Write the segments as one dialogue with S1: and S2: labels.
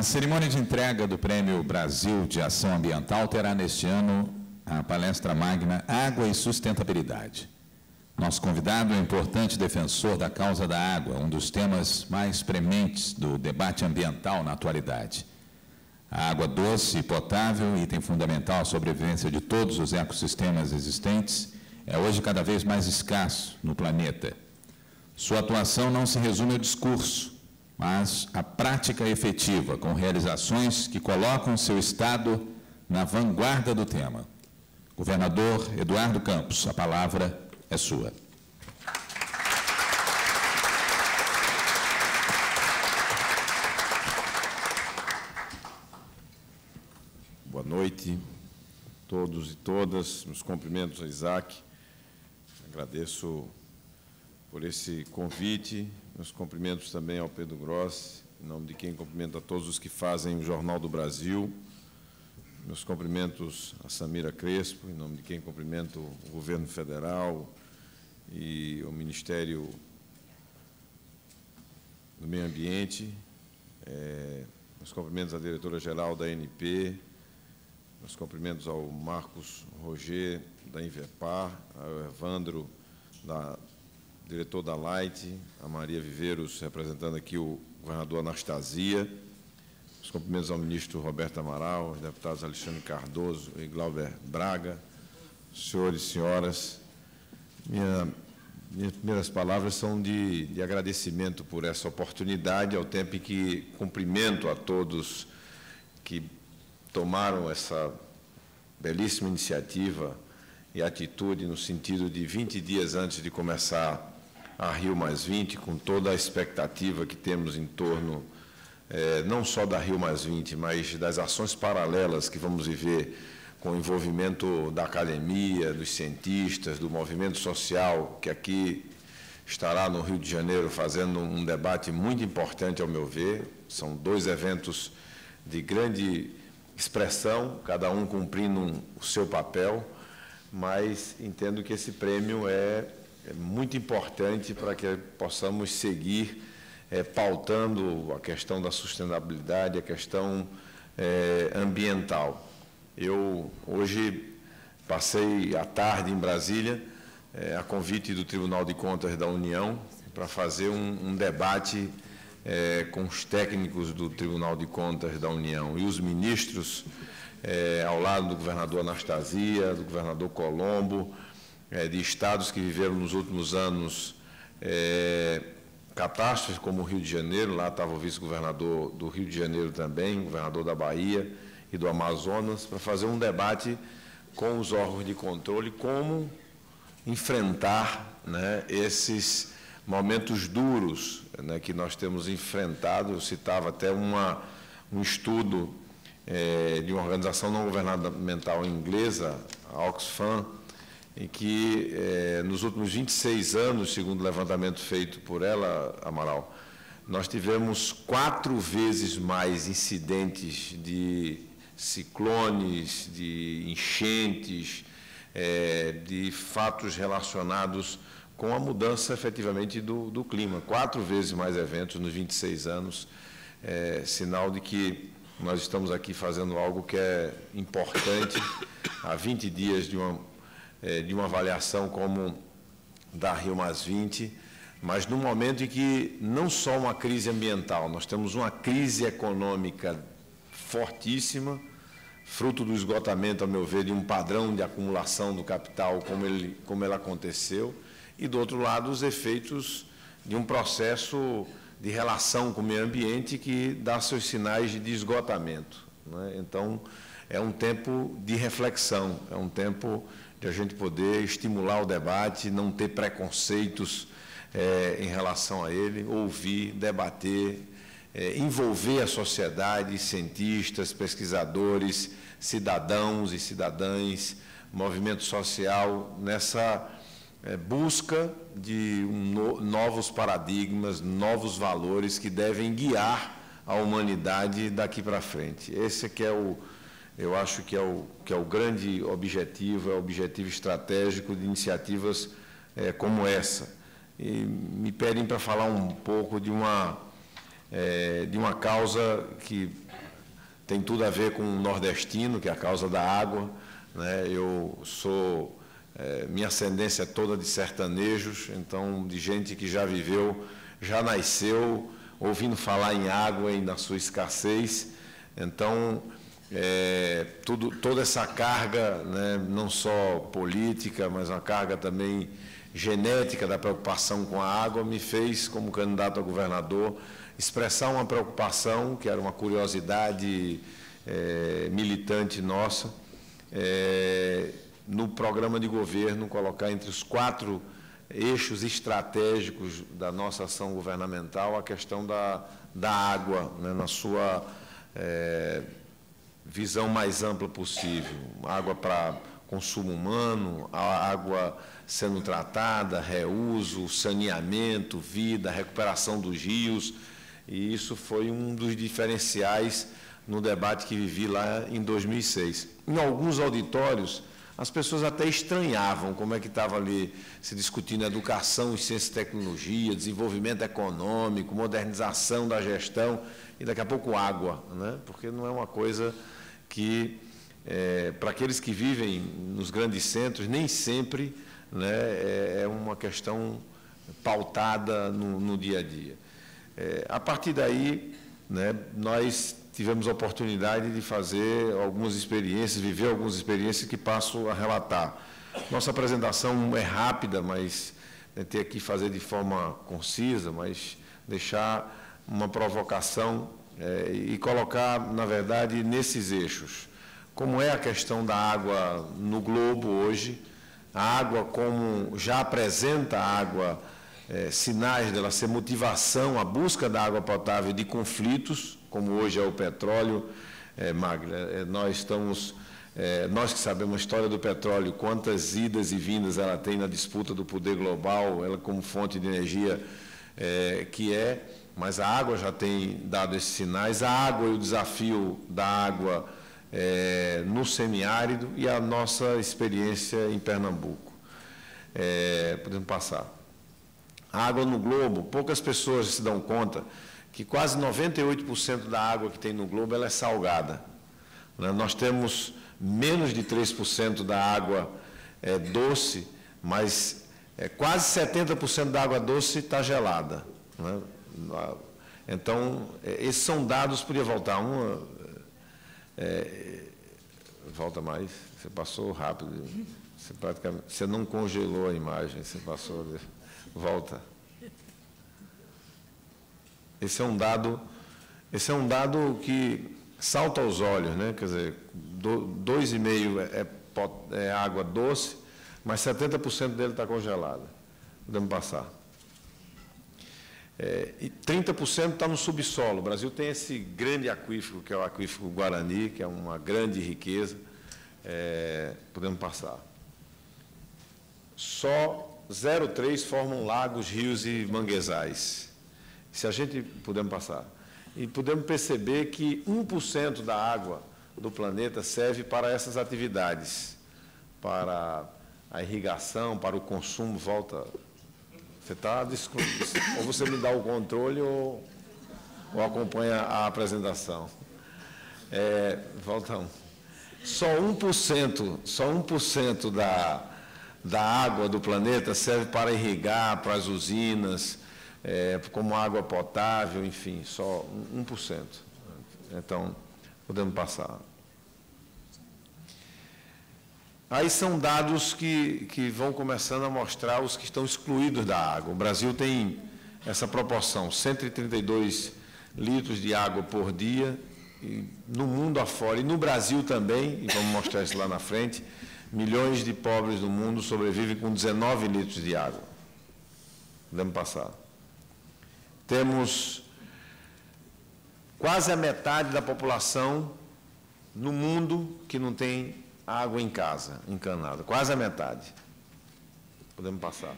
S1: cerimônia de entrega do Prêmio Brasil de Ação Ambiental terá neste ano a palestra magna Água e Sustentabilidade. Nosso convidado é um importante defensor da causa da água, um dos temas mais prementes do debate ambiental na atualidade. A água doce e potável, item fundamental à sobrevivência de todos os ecossistemas existentes, é hoje cada vez mais escasso no planeta. Sua atuação não se resume ao discurso, mas à prática efetiva, com realizações que colocam seu Estado na vanguarda do tema. Governador Eduardo Campos, a palavra é sua.
S2: Boa noite a todos e todas. Meus cumprimentos a Isaac. Agradeço por esse convite. Meus cumprimentos também ao Pedro Grossi, em nome de quem cumprimento a todos os que fazem o Jornal do Brasil. Meus cumprimentos a Samira Crespo, em nome de quem cumprimento o Governo Federal e o Ministério do Meio Ambiente. Meus cumprimentos à diretora-geral da ANP, meus cumprimentos ao Marcos Roger, da Invepar, ao Evandro, diretor da Light, a Maria Viveiros, representando aqui o governador Anastasia. Os cumprimentos ao ministro Roberto Amaral, aos deputados Alexandre Cardoso e Glauber Braga, senhores e senhoras. Minhas primeiras palavras são de agradecimento por essa oportunidade, ao tempo em que cumprimento a todos que tomaram essa belíssima iniciativa e atitude no sentido de 20 dias antes de começar a Rio+20, com toda a expectativa que temos em torno não só da Rio+20, mas das ações paralelas que vamos viver com o envolvimento da academia, dos cientistas, do movimento social, que aqui estará no Rio de Janeiro fazendo um debate muito importante, ao meu ver. São dois eventos de grande expressão, cada um cumprindo o seu papel, mas entendo que esse prêmio é muito importante para que possamos seguir pautando a questão da sustentabilidade, a questão ambiental. Eu, hoje, passei a tarde em Brasília, a convite do Tribunal de Contas da União, para fazer um debate com os técnicos do Tribunal de Contas da União e os ministros, ao lado do governador Anastasia, do governador Colombo, de estados que viveram nos últimos anos catástrofes, como o Rio de Janeiro. Lá estava o vice-governador do Rio de Janeiro também, o governador da Bahia e do Amazonas, para fazer um debate com os órgãos de controle, como enfrentar, esses momentos duros, que nós temos enfrentado. Eu citava até um estudo de uma organização não governamental inglesa, a Oxfam, em que, nos últimos 26 anos, segundo o levantamento feito por ela, Amaral, nós tivemos 4 vezes mais incidentes de ciclones, de enchentes, de fatos relacionados com a mudança, efetivamente, do clima. 4 vezes mais eventos nos 26 anos, sinal de que nós estamos aqui fazendo algo que é importante, há 20 dias de uma avaliação como da Rio+20, mas num momento em que não só uma crise ambiental, nós temos uma crise econômica fortíssima, fruto do esgotamento, ao meu ver, de um padrão de acumulação do capital como ele aconteceu, e, do outro lado, os efeitos de um processo de relação com o meio ambiente que dá seus sinais de esgotamento. Então, é um tempo de reflexão, é um tempo de a gente poder estimular o debate, não ter preconceitos em relação a ele, ouvir, debater, envolver a sociedade, cientistas, pesquisadores, cidadãos e cidadãs, movimento social, nessa busca de novos paradigmas, novos valores que devem guiar a humanidade daqui para frente. Esse que eu acho que é o grande objetivo, é o objetivo estratégico de iniciativas como essa. E me pedem para falar um pouco de uma causa que tem tudo a ver com o nordestino, que é a causa da água, né? Eu sou, minha ascendência é toda de sertanejos, então de gente que já viveu, já nasceu ouvindo falar em água e na sua escassez. Então, toda essa carga, né, não só política, mas uma carga também genética da preocupação com a água, me fez, como candidato a governador, expressar uma preocupação, que era uma curiosidade militante nossa, no programa de governo, colocar entre os 4 eixos estratégicos da nossa ação governamental a questão da água, né, na sua visão mais ampla possível. Água para consumo humano, a água sendo tratada, reuso, saneamento, vida, recuperação dos rios, e isso foi um dos diferenciais no debate que vivi lá em 2006. Em alguns auditórios, as pessoas até estranhavam como é que estava ali se discutindo educação, ciência e tecnologia, desenvolvimento econômico, modernização da gestão e daqui a pouco água, né? Porque não é uma coisa que, para aqueles que vivem nos grandes centros, nem sempre, né, é uma questão pautada no dia a dia. A partir daí, né, nós tivemos a oportunidade de fazer algumas experiências, viver algumas experiências que passo a relatar. Nossa apresentação é rápida, mas tentei aqui fazer de forma concisa, mas deixar uma provocação e colocar, na verdade, nesses eixos. Como é a questão da água no globo hoje, a água como já apresenta a água, sinais dela ser motivação, a busca da água potável de conflitos, como hoje é o petróleo, Magda, nós que sabemos a história do petróleo, quantas idas e vindas ela tem na disputa do poder global, ela como fonte de energia mas a água já tem dado esses sinais, a água e o desafio da água no semiárido e a nossa experiência em Pernambuco. Podemos passar. A água no globo, poucas pessoas se dão conta que quase 98% da água que tem no globo ela é salgada. Nós temos menos de 3% da água doce, mas quase 70% da água doce está gelada. Né? Então, esses são dados, podia voltar volta mais, você passou rápido, você não congelou a imagem, você passou, volta. Esse é um dado que salta aos olhos, né? Quer dizer, 2,5 é água doce, mas 70% dele está congelada. Podemos passar. E 30% está no subsolo. O Brasil tem esse grande aquífero, que é o aquífero Guarani, que é uma grande riqueza. Podemos passar. Só 0,3 formam lagos, rios e manguezais. Se a gente podemos passar. E podemos perceber que 1% da água do planeta serve para essas atividades, para a irrigação, para o consumo. Volta. Você está... Ou você me dá o controle ou acompanha a apresentação. Volta um. Só 1% da água do planeta serve para irrigar, para as usinas, como água potável, enfim, só 1%. Então, podemos passar. Aí são dados que vão começando a mostrar os que estão excluídos da água. O Brasil tem essa proporção, 132 litros de água por dia, e no mundo afora, e no Brasil também, e vamos mostrar isso lá na frente, milhões de pobres do mundo sobrevivem com 19 litros de água. Podemos passar. Temos quase a metade da população no mundo que não tem água em casa, encanada. Quase a metade. Podemos passar.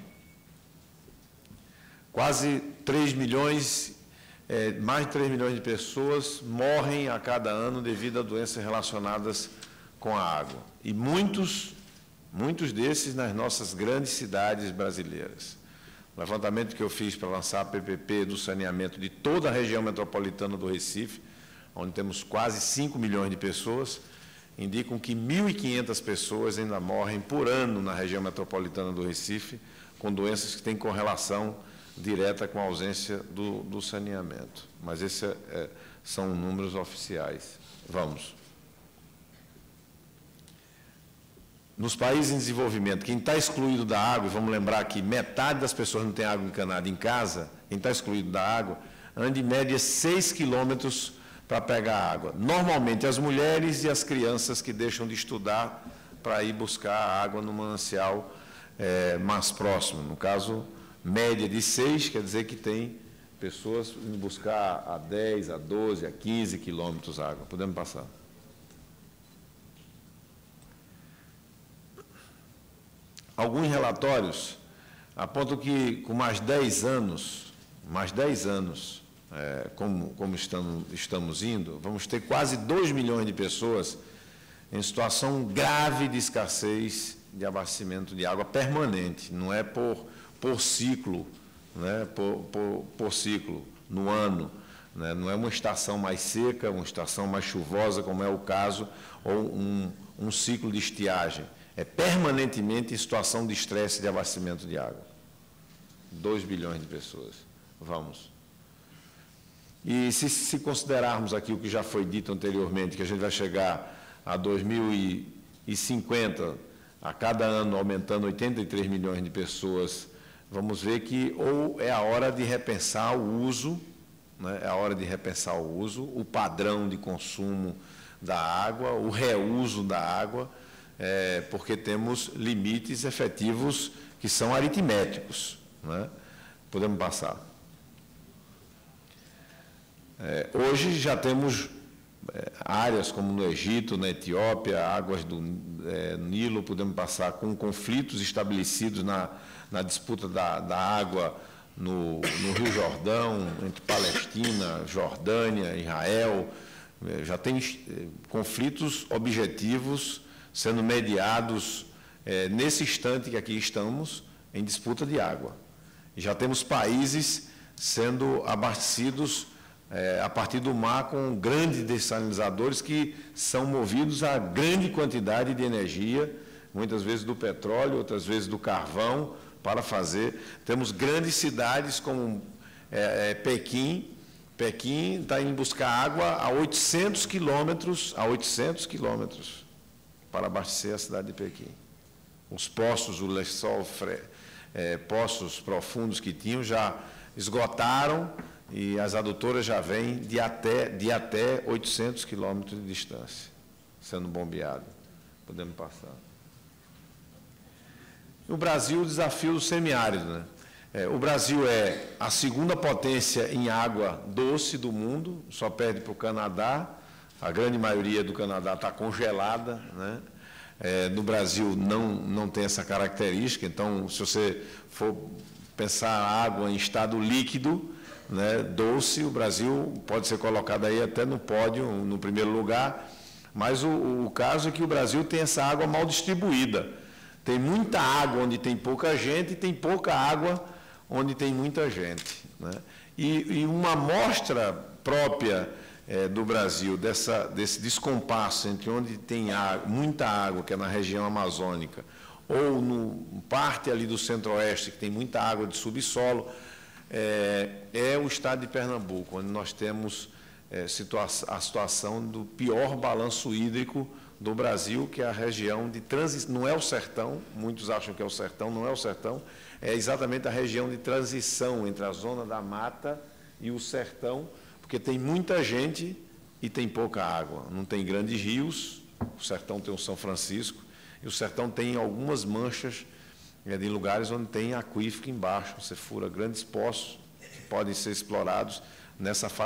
S2: Quase 3 milhões, mais de 3 milhões de pessoas morrem a cada ano devido a doenças relacionadas com a água. E muitos desses nas nossas grandes cidades brasileiras. O levantamento que eu fiz para lançar a PPP do saneamento de toda a região metropolitana do Recife, onde temos quase 5 milhões de pessoas, indicam que 1.500 pessoas ainda morrem por ano na região metropolitana do Recife, com doenças que têm correlação direta com a ausência do saneamento. Mas esses são números oficiais. Vamos. Nos países em desenvolvimento, quem está excluído da água, e vamos lembrar que metade das pessoas não tem água encanada em casa, quem está excluído da água, anda em média 6 quilômetros para pegar água. Normalmente as mulheres e as crianças que deixam de estudar para ir buscar água no manancial mais próximo. No caso, média de 6, quer dizer que tem pessoas indo buscar a 10, a 12, a 15 quilômetros água. Podemos passar. Alguns relatórios apontam que com mais 10 anos, como estamos indo, vamos ter quase 2 milhões de pessoas em situação grave de escassez de abastecimento de água permanente, não é por ciclo, né, por ciclo no ano, né, não é uma estação mais seca, uma estação mais chuvosa, como é o caso, ou um ciclo de estiagem. É permanentemente em situação de estresse de abastecimento de água. 2 bilhões de pessoas. Vamos. E se considerarmos aqui o que já foi dito anteriormente, que a gente vai chegar a 2050, a cada ano aumentando 83 milhões de pessoas, vamos ver que ou é a hora de repensar o uso, né, é a hora de repensar o uso, o padrão de consumo da água, o reuso da água, porque temos limites efetivos que são aritméticos, né? Podemos passar. Hoje já temos áreas como no Egito, na Etiópia, águas do Nilo, podemos passar, com conflitos estabelecidos na disputa da água no Rio Jordão, entre Palestina, Jordânia, Israel. Já tem conflitos objetivos sendo mediados nesse instante que aqui estamos, em disputa de água. E já temos países sendo abastecidos a partir do mar com grandes dessalinizadores que são movidos a grande quantidade de energia, muitas vezes do petróleo, outras vezes do carvão, para fazer. Temos grandes cidades como Pequim. Pequim está indo buscar água a 800 quilômetros, para abastecer a cidade de Pequim. Os poços, o lençol, poços profundos que tinham já esgotaram e as adutoras já vêm de até 800 quilômetros de distância, sendo bombeado. Podemos passar. O Brasil, o desafio do semiárido, né? O Brasil é a segunda potência em água doce do mundo, só perde para o Canadá. A grande maioria do Canadá está congelada, né? No Brasil não tem essa característica, então, se você for pensar a água em estado líquido, né, doce, o Brasil pode ser colocado aí até no pódio, no primeiro lugar, mas o caso é que o Brasil tem essa água mal distribuída. Tem muita água onde tem pouca gente e tem pouca água onde tem muita gente, né? E uma amostra própria do Brasil, desse descompasso entre onde tem muita água, que é na região amazônica, ou no parte ali do centro-oeste, que tem muita água de subsolo, é o estado de Pernambuco, onde nós temos a situação do pior balanço hídrico do Brasil, que é a região de transição. Não é o sertão, muitos acham que é o sertão, não é o sertão, é exatamente a região de transição entre a zona da mata e o sertão, porque tem muita gente e tem pouca água. Não tem grandes rios, o sertão tem o São Francisco, e o sertão tem algumas manchas de lugares onde tem aquífero embaixo. Você fura grandes poços que podem ser explorados nessa fase